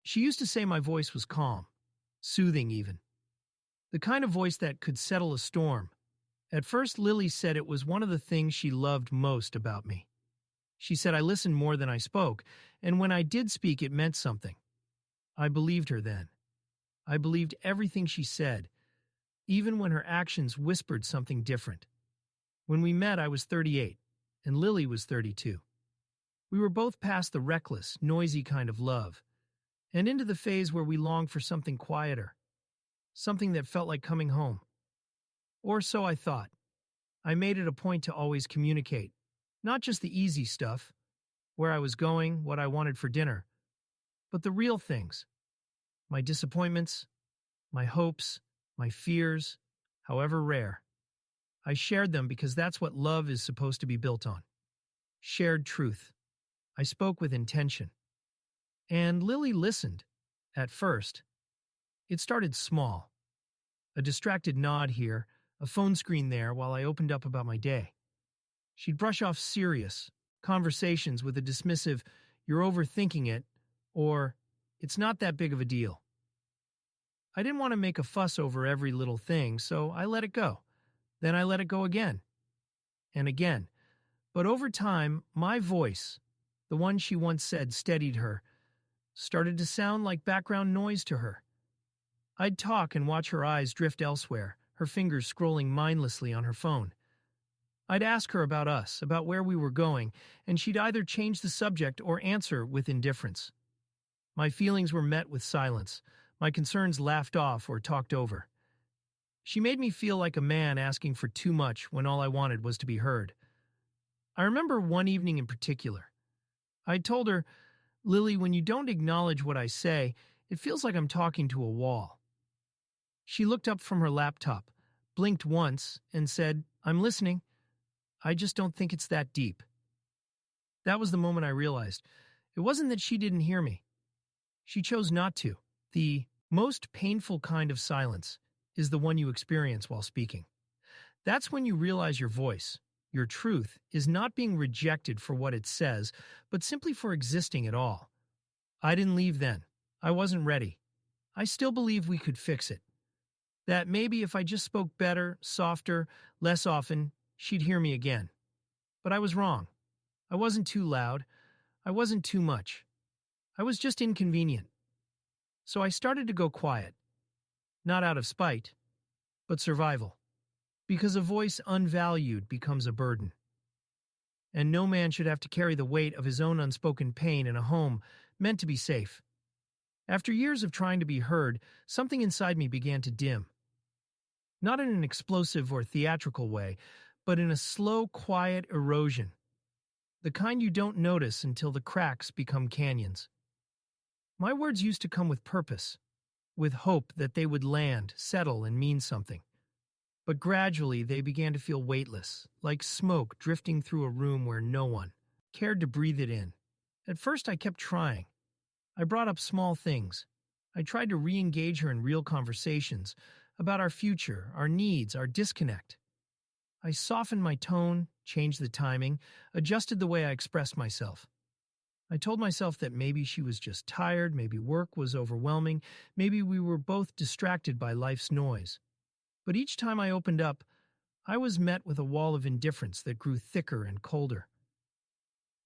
She used to say my voice was calm, soothing even. The kind of voice that could settle a storm. At first, Lily said it was one of the things she loved most about me. She said I listened more than I spoke, and when I did speak, it meant something. I believed her then. I believed everything she said, even when her actions whispered something different. When we met, I was 38, and Lily was 32. We were both past the reckless, noisy kind of love, and into the phase where we longed for something quieter, something that felt like coming home. Or so I thought. I made it a point to always communicate, not just the easy stuff, where I was going, what I wanted for dinner, but the real things. My disappointments, my hopes, my fears, however rare. I shared them because that's what love is supposed to be built on. Shared truth. I spoke with intention. And Lily listened, at first. It started small. A distracted nod here, a phone screen there while I opened up about my day. She'd brush off serious conversations with a dismissive, "You're overthinking it," or "It's not that big of a deal." I didn't want to make a fuss over every little thing, so I let it go. Then I let it go again. And again. But over time, my voice, the one she once said steadied her, started to sound like background noise to her. I'd talk and watch her eyes drift elsewhere, her fingers scrolling mindlessly on her phone. I'd ask her about us, about where we were going, and she'd either change the subject or answer with indifference. My feelings were met with silence, my concerns laughed off or talked over. She made me feel like a man asking for too much when all I wanted was to be heard. I remember one evening in particular. I told her, "Lily, when you don't acknowledge what I say, it feels like I'm talking to a wall." She looked up from her laptop, blinked once, and said, "I'm listening. I just don't think it's that deep." That was the moment I realized. It wasn't that she didn't hear me. She chose not to. The most painful kind of silence is the one you experience while speaking. That's when you realize your voice, your truth, is not being rejected for what it says, but simply for existing at all. I didn't leave then. I wasn't ready. I still believe we could fix it. That maybe if I just spoke better, softer, less often, she'd hear me again. But I was wrong. I wasn't too loud. I wasn't too much. I was just inconvenient. So I started to go quiet. Not out of spite, but survival. Because a voice unvalued becomes a burden. And no man should have to carry the weight of his own unspoken pain in a home meant to be safe. After years of trying to be heard, something inside me began to dim. Not in an explosive or theatrical way, but in a slow, quiet erosion. The kind you don't notice until the cracks become canyons. My words used to come with purpose, with hope that they would land, settle, and mean something. But gradually they began to feel weightless, like smoke drifting through a room where no one cared to breathe it in. At first I kept trying. I brought up small things. I tried to re-engage her in real conversations about our future, our needs, our disconnect. I softened my tone, changed the timing, adjusted the way I expressed myself. I told myself that maybe she was just tired, maybe work was overwhelming, maybe we were both distracted by life's noise. But each time I opened up, I was met with a wall of indifference that grew thicker and colder.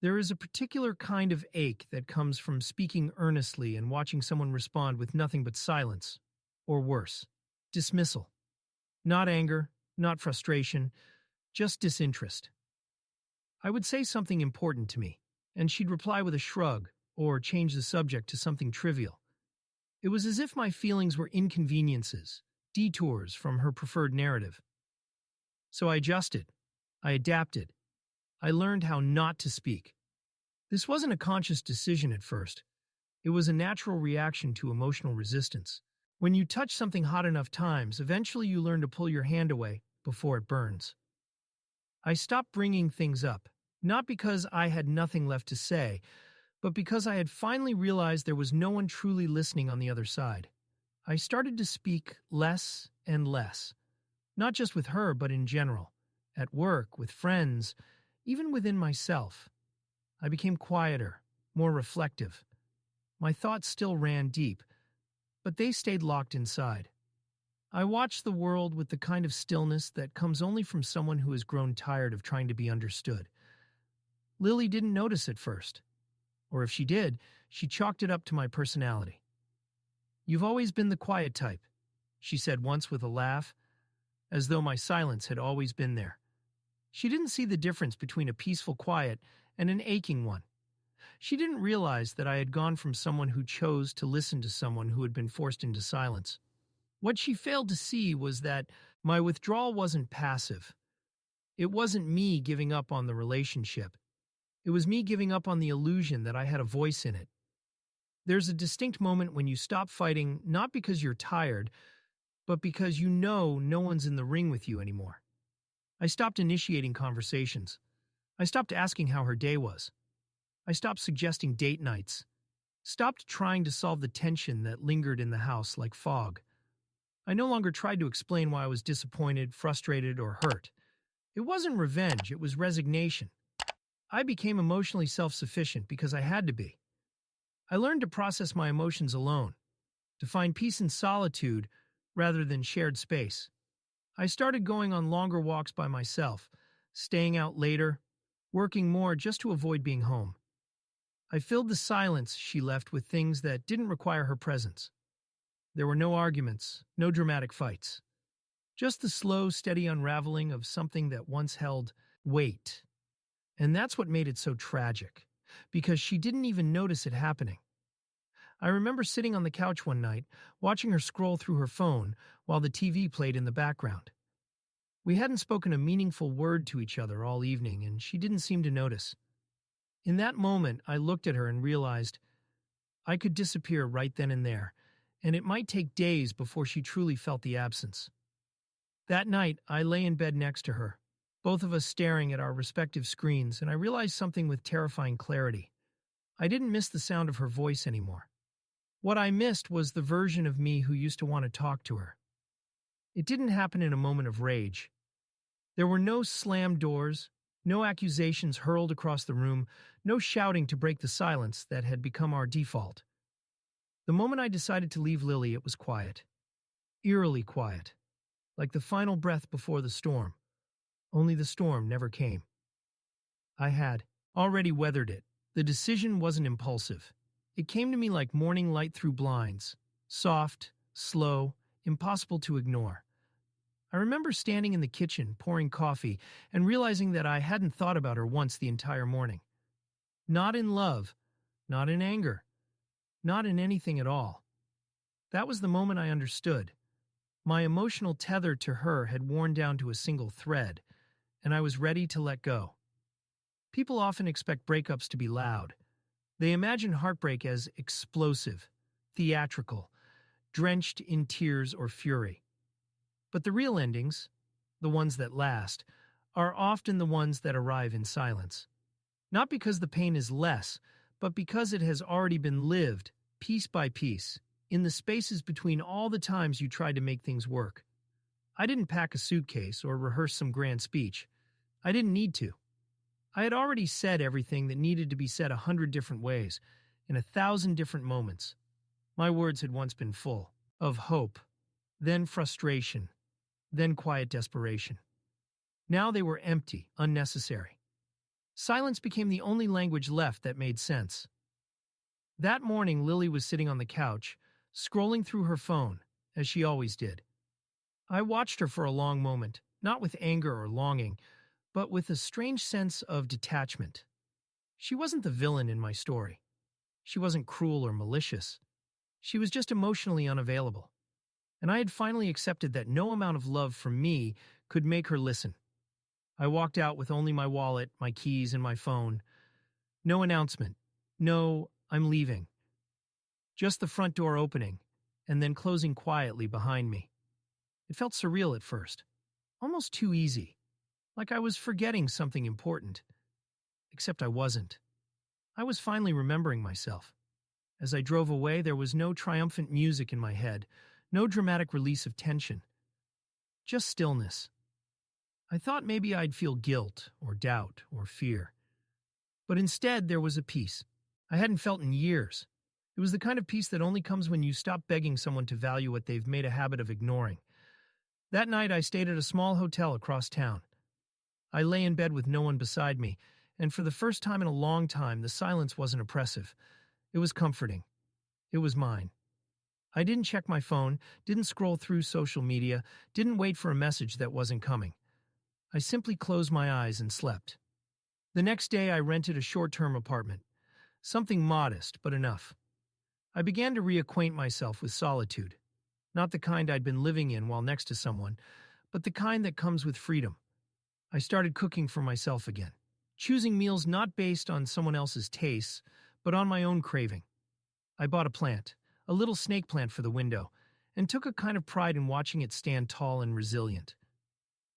There is a particular kind of ache that comes from speaking earnestly and watching someone respond with nothing but silence, or worse, dismissal. Not anger, not frustration, just disinterest. I would say something important to me, and she'd reply with a shrug or change the subject to something trivial. It was as if my feelings were inconveniences, detours from her preferred narrative. So I adjusted. I adapted. I learned how not to speak. This wasn't a conscious decision at first. It was a natural reaction to emotional resistance. When you touch something hot enough times, eventually you learn to pull your hand away before it burns. I stopped bringing things up, not because I had nothing left to say, but because I had finally realized there was no one truly listening on the other side. I started to speak less and less, not just with her, but in general, at work, with friends, even within myself. I became quieter, more reflective. My thoughts still ran deep, but they stayed locked inside. I watched the world with the kind of stillness that comes only from someone who has grown tired of trying to be understood. Lily didn't notice at first, or if she did, she chalked it up to my personality. "You've always been the quiet type," she said once with a laugh, as though my silence had always been there. She didn't see the difference between a peaceful quiet and an aching one. She didn't realize that I had gone from someone who chose to listen to someone who had been forced into silence. What she failed to see was that my withdrawal wasn't passive. It wasn't me giving up on the relationship. It was me giving up on the illusion that I had a voice in it. There's a distinct moment when you stop fighting not because you're tired, but because you know no one's in the ring with you anymore. I stopped initiating conversations. I stopped asking how her day was. I stopped suggesting date nights. Stopped trying to solve the tension that lingered in the house like fog. I no longer tried to explain why I was disappointed, frustrated, or hurt. It wasn't revenge, it was resignation. I became emotionally self-sufficient because I had to be. I learned to process my emotions alone, to find peace in solitude rather than shared space. I started going on longer walks by myself, staying out later, working more just to avoid being home. I filled the silence she left with things that didn't require her presence. There were no arguments, no dramatic fights. Just the slow, steady unraveling of something that once held weight. And that's what made it so tragic, because she didn't even notice it happening. I remember sitting on the couch one night, watching her scroll through her phone while the TV played in the background. We hadn't spoken a meaningful word to each other all evening, and she didn't seem to notice. In that moment, I looked at her and realized I could disappear right then and there, and it might take days before she truly felt the absence. That night, I lay in bed next to her, both of us staring at our respective screens, and I realized something with terrifying clarity. I didn't miss the sound of her voice anymore. What I missed was the version of me who used to want to talk to her. It didn't happen in a moment of rage. There were no slammed doors, no accusations hurled across the room, no shouting to break the silence that had become our default. The moment I decided to leave Lily, it was quiet. Eerily quiet. Like the final breath before the storm. Only the storm never came. I had already weathered it. The decision wasn't impulsive. It came to me like morning light through blinds. Soft, slow, impossible to ignore. I remember standing in the kitchen, pouring coffee, and realizing that I hadn't thought about her once the entire morning. Not in love, not in anger, not in anything at all. That was the moment I understood. My emotional tether to her had worn down to a single thread, and I was ready to let go. People often expect breakups to be loud. They imagine heartbreak as explosive, theatrical, drenched in tears or fury. But the real endings, the ones that last, are often the ones that arrive in silence. Not because the pain is less, but because it has already been lived, piece by piece, in the spaces between all the times you tried to make things work. I didn't pack a suitcase or rehearse some grand speech. I didn't need to. I had already said everything that needed to be said 100 different ways, in 1,000 different moments. My words had once been full of hope, then frustration, then quiet desperation. Now they were empty, unnecessary. Silence became the only language left that made sense. That morning, Lily was sitting on the couch, scrolling through her phone, as she always did. I watched her for a long moment, not with anger or longing, but with a strange sense of detachment. She wasn't the villain in my story. She wasn't cruel or malicious. She was just emotionally unavailable. And I had finally accepted that no amount of love from me could make her listen. I walked out with only my wallet, my keys, and my phone. No announcement. No, I'm leaving. Just the front door opening, and then closing quietly behind me. It felt surreal at first. Almost too easy. Like I was forgetting something important. Except I wasn't. I was finally remembering myself. As I drove away, there was no triumphant music in my head, no dramatic release of tension. Just stillness. I thought maybe I'd feel guilt, or doubt, or fear. But instead, there was a peace I hadn't felt in years. It was the kind of peace that only comes when you stop begging someone to value what they've made a habit of ignoring. That night, I stayed at a small hotel across town. I lay in bed with no one beside me, and for the first time in a long time, the silence wasn't oppressive. It was comforting. It was mine. I didn't check my phone, didn't scroll through social media, didn't wait for a message that wasn't coming. I simply closed my eyes and slept. The next day, I rented a short-term apartment. Something modest, but enough. I began to reacquaint myself with solitude. Not the kind I'd been living in while next to someone, but the kind that comes with freedom. I started cooking for myself again, choosing meals not based on someone else's tastes, but on my own craving. I bought a plant, a little snake plant for the window, and took a kind of pride in watching it stand tall and resilient.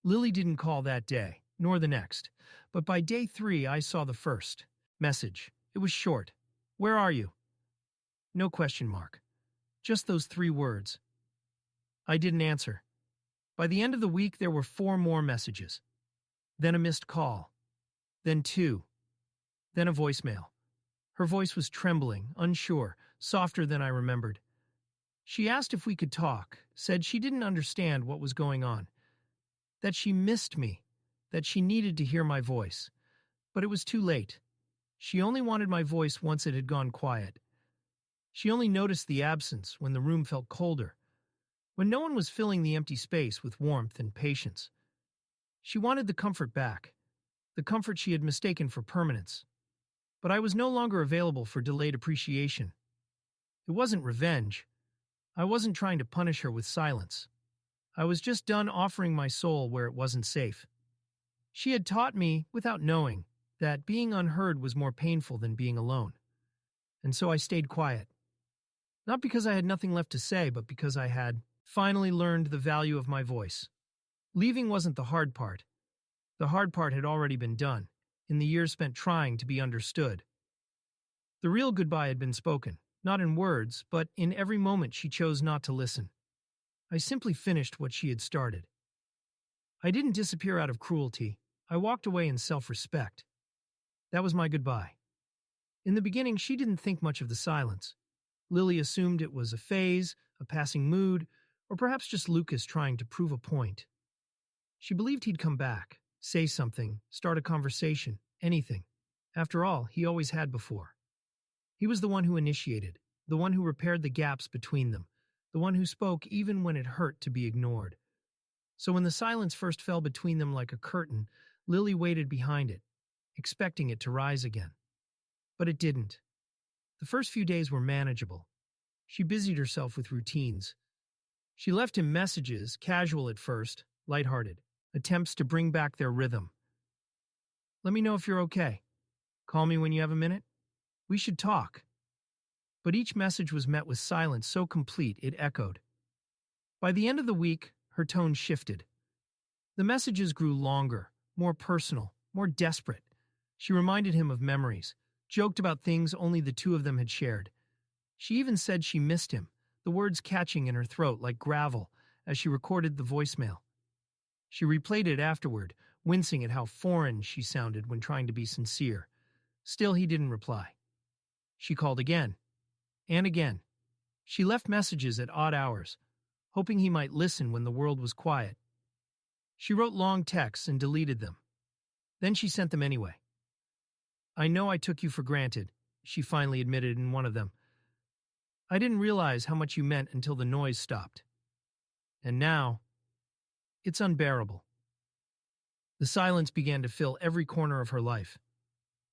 Lily didn't call that day, nor the next, but by day 3 I saw the first message. It was short. "Where are you?" No question mark. Just those 3 words. I didn't answer. By the end of the week, there were 4 more messages. Then a missed call. Then 2. Then a voicemail. Her voice was trembling, unsure, softer than I remembered. She asked if we could talk, said she didn't understand what was going on, that she missed me, that she needed to hear my voice. But it was too late. She only wanted my voice once it had gone quiet. She only noticed the absence when the room felt colder, when no one was filling the empty space with warmth and patience. She wanted the comfort back, the comfort she had mistaken for permanence. But I was no longer available for delayed appreciation. It wasn't revenge. I wasn't trying to punish her with silence. I was just done offering my soul where it wasn't safe. She had taught me, without knowing, that being unheard was more painful than being alone. And so I stayed quiet. Not because I had nothing left to say, but because I had finally learned the value of my voice. Leaving wasn't the hard part. The hard part had already been done, in the years spent trying to be understood. The real goodbye had been spoken, not in words, but in every moment she chose not to listen. I simply finished what she had started. I didn't disappear out of cruelty. I walked away in self-respect. That was my goodbye. In the beginning, she didn't think much of the silence. Lily assumed it was a phase, a passing mood, or perhaps just Lucas trying to prove a point. She believed he'd come back, say something, start a conversation, anything. After all, he always had before. He was the one who initiated, the one who repaired the gaps between them, the one who spoke even when it hurt to be ignored. So when the silence first fell between them like a curtain, Lily waited behind it, expecting it to rise again. But it didn't. The first few days were manageable. She busied herself with routines. She left him messages, casual at first, lighthearted, attempts to bring back their rhythm. "Let me know if you're okay. Call me when you have a minute. We should talk." But each message was met with silence so complete it echoed. By the end of the week, her tone shifted. The messages grew longer, more personal, more desperate. She reminded him of memories, joked about things only the 2 of them had shared. She even said she missed him, the words catching in her throat like gravel as she recorded the voicemail. She replayed it afterward, wincing at how foreign she sounded when trying to be sincere. Still, he didn't reply. She called again, and again. She left messages at odd hours, hoping he might listen when the world was quiet. She wrote long texts and deleted them. Then she sent them anyway. "I know I took you for granted," she finally admitted in one of them. "I didn't realize how much you meant until the noise stopped. And now, it's unbearable." The silence began to fill every corner of her life.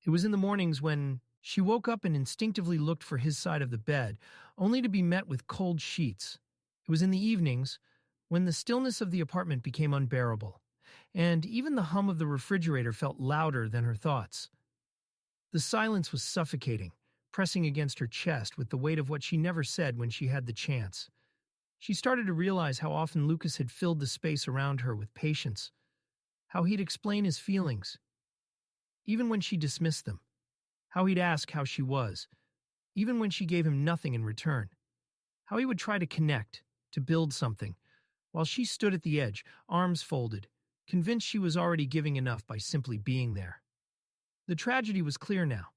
It was in the mornings when she woke up and instinctively looked for his side of the bed, only to be met with cold sheets. It was in the evenings when the stillness of the apartment became unbearable, and even the hum of the refrigerator felt louder than her thoughts. The silence was suffocating, pressing against her chest with the weight of what she never said when she had the chance. She started to realize how often Lucas had filled the space around her with patience, how he'd explain his feelings, even when she dismissed them, how he'd ask how she was, even when she gave him nothing in return, how he would try to connect, to build something, while she stood at the edge, arms folded, convinced she was already giving enough by simply being there. The tragedy was clear now.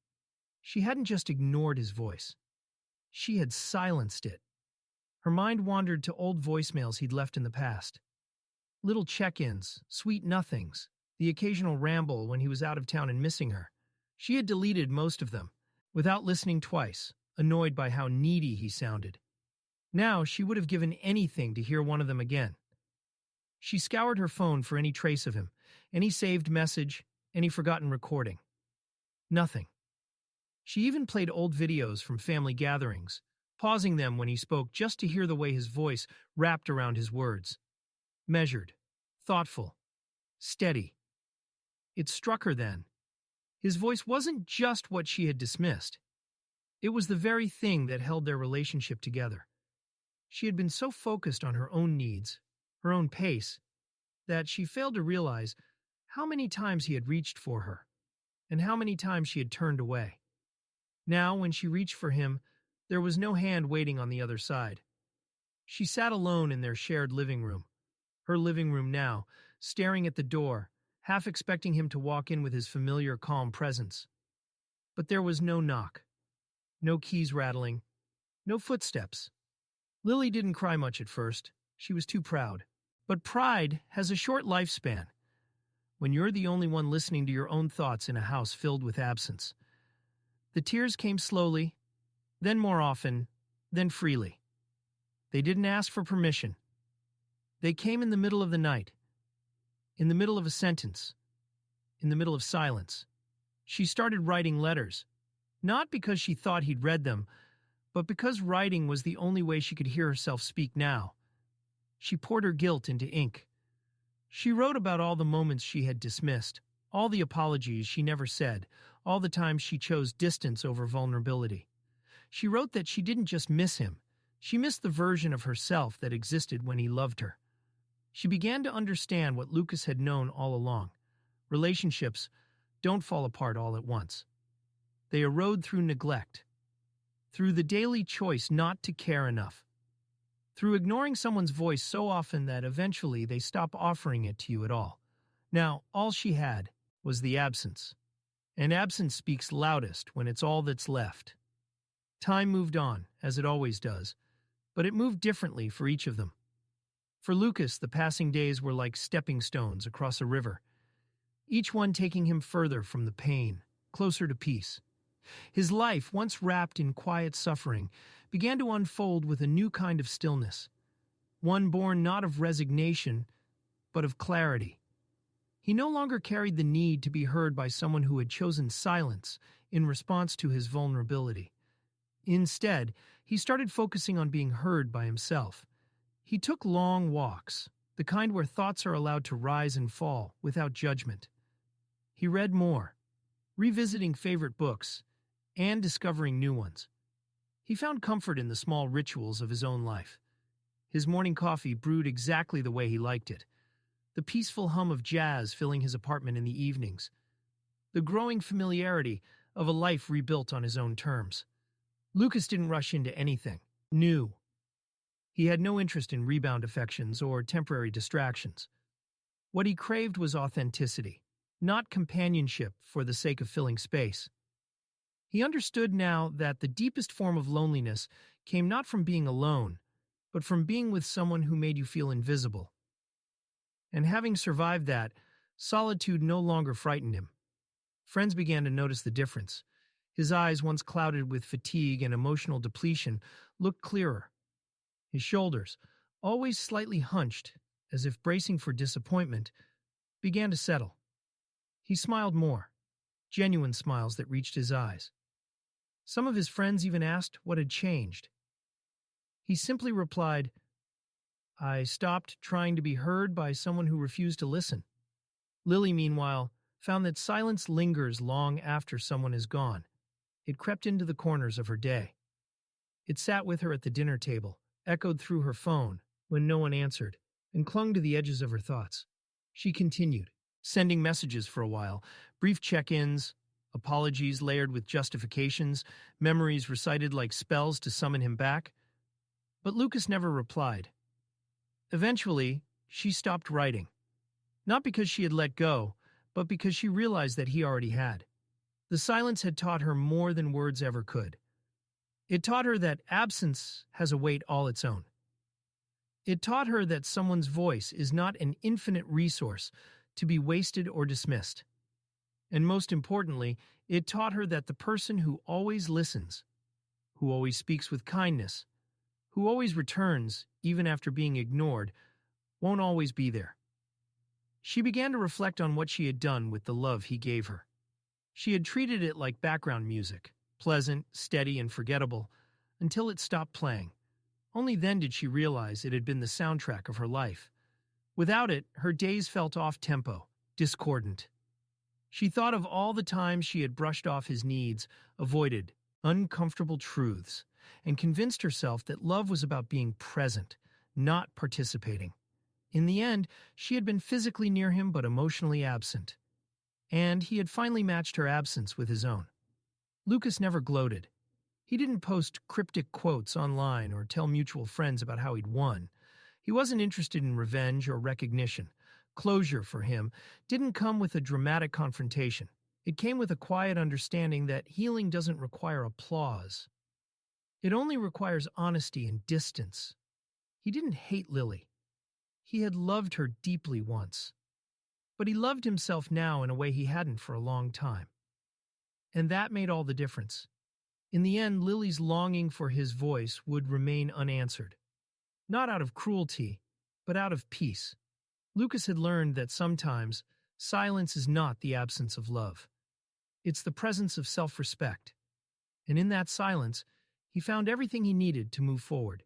She hadn't just ignored his voice. she had silenced it. Her mind wandered to old voicemails he'd left in the past. Little check-ins, sweet nothings, the occasional ramble when he was out of town and missing her. She had deleted most of them, without listening twice, annoyed by how needy he sounded. Now she would have given anything to hear one of them again. She scoured her phone for any trace of him, any saved message, any forgotten recording. Nothing. She even played old videos from family gatherings, pausing them when he spoke just to hear the way his voice wrapped around his words. Measured, thoughtful, steady. It struck her then. His voice wasn't just what she had dismissed. It was the very thing that held their relationship together. She had been so focused on her own needs, her own pace, that she failed to realize how many times he had reached for her, and how many times she had turned away. Now, when she reached for him, there was no hand waiting on the other side. She sat alone in their shared living room, her living room now, staring at the door, half expecting him to walk in with his familiar, calm presence. But there was no knock, no keys rattling, no footsteps. Lily didn't cry much at first. She was too proud. But pride has a short lifespan. When you're the only one listening to your own thoughts in a house filled with absence. The tears came slowly, then more often, then freely. They didn't ask for permission. They came in the middle of the night, in the middle of a sentence, in the middle of silence. She started writing letters, not because she thought he'd read them, but because writing was the only way she could hear herself speak now. She poured her guilt into ink. She wrote about all the moments she had dismissed, all the apologies she never said, all the times she chose distance over vulnerability. She wrote that she didn't just miss him, she missed the version of herself that existed when he loved her. She began to understand what Lucas had known all along. Relationships don't fall apart all at once. They erode through neglect, through the daily choice not to care enough, through ignoring someone's voice so often that eventually they stop offering it to you at all. Now, all she had was the absence. And absence speaks loudest when it's all that's left. Time moved on, as it always does, but it moved differently for each of them. For Lucas, the passing days were like stepping stones across a river, each one taking him further from the pain, closer to peace. His life, once wrapped in quiet suffering, began to unfold with a new kind of stillness, one born not of resignation, but of clarity. He no longer carried the need to be heard by someone who had chosen silence in response to his vulnerability. Instead, he started focusing on being heard by himself. He took long walks, the kind where thoughts are allowed to rise and fall without judgment. He read more, revisiting favorite books and discovering new ones. He found comfort in the small rituals of his own life. His morning coffee brewed exactly the way he liked it, the peaceful hum of jazz filling his apartment in the evenings, the growing familiarity of a life rebuilt on his own terms. Lucas didn't rush into anything new. He had no interest in rebound affections or temporary distractions. What he craved was authenticity, not companionship for the sake of filling space. He understood now that the deepest form of loneliness came not from being alone, but from being with someone who made you feel invisible. And having survived that, solitude no longer frightened him. Friends began to notice the difference. His eyes, once clouded with fatigue and emotional depletion, looked clearer. His shoulders, always slightly hunched, as if bracing for disappointment, began to settle. He smiled more, genuine smiles that reached his eyes. Some of his friends even asked what had changed. He simply replied, "I stopped trying to be heard by someone who refused to listen." Lily, meanwhile, found that silence lingers long after someone is gone. It crept into the corners of her day. It sat with her at the dinner table, echoed through her phone when no one answered, and clung to the edges of her thoughts. She continued, sending messages for a while, brief check-ins, apologies layered with justifications, memories recited like spells to summon him back. But Lucas never replied. Eventually, she stopped writing. Not because she had let go, but because she realized that he already had. The silence had taught her more than words ever could. It taught her that absence has a weight all its own. It taught her that someone's voice is not an infinite resource to be wasted or dismissed. And most importantly, it taught her that the person who always listens, who always speaks with kindness, who always returns even after being ignored, won't always be there. She began to reflect on what she had done with the love he gave her. She had treated it like background music, pleasant, steady, and forgettable, until it stopped playing. Only then did she realize it had been the soundtrack of her life. Without it, her days felt off-tempo, discordant. She thought of all the times she had brushed off his needs, avoided uncomfortable truths, and convinced herself that love was about being present, not participating. In the end, she had been physically near him but emotionally absent. And he had finally matched her absence with his own. Lucas never gloated. He didn't post cryptic quotes online or tell mutual friends about how he'd won. He wasn't interested in revenge or recognition. Closure for him didn't come with a dramatic confrontation. It came with a quiet understanding that healing doesn't require applause. It only requires honesty and distance. He didn't hate Lily. He had loved her deeply once. But he loved himself now in a way he hadn't for a long time. And that made all the difference. In the end, Lily's longing for his voice would remain unanswered. Not out of cruelty, but out of peace. Lucas had learned that sometimes silence is not the absence of love. It's the presence of self-respect. And in that silence, he found everything he needed to move forward.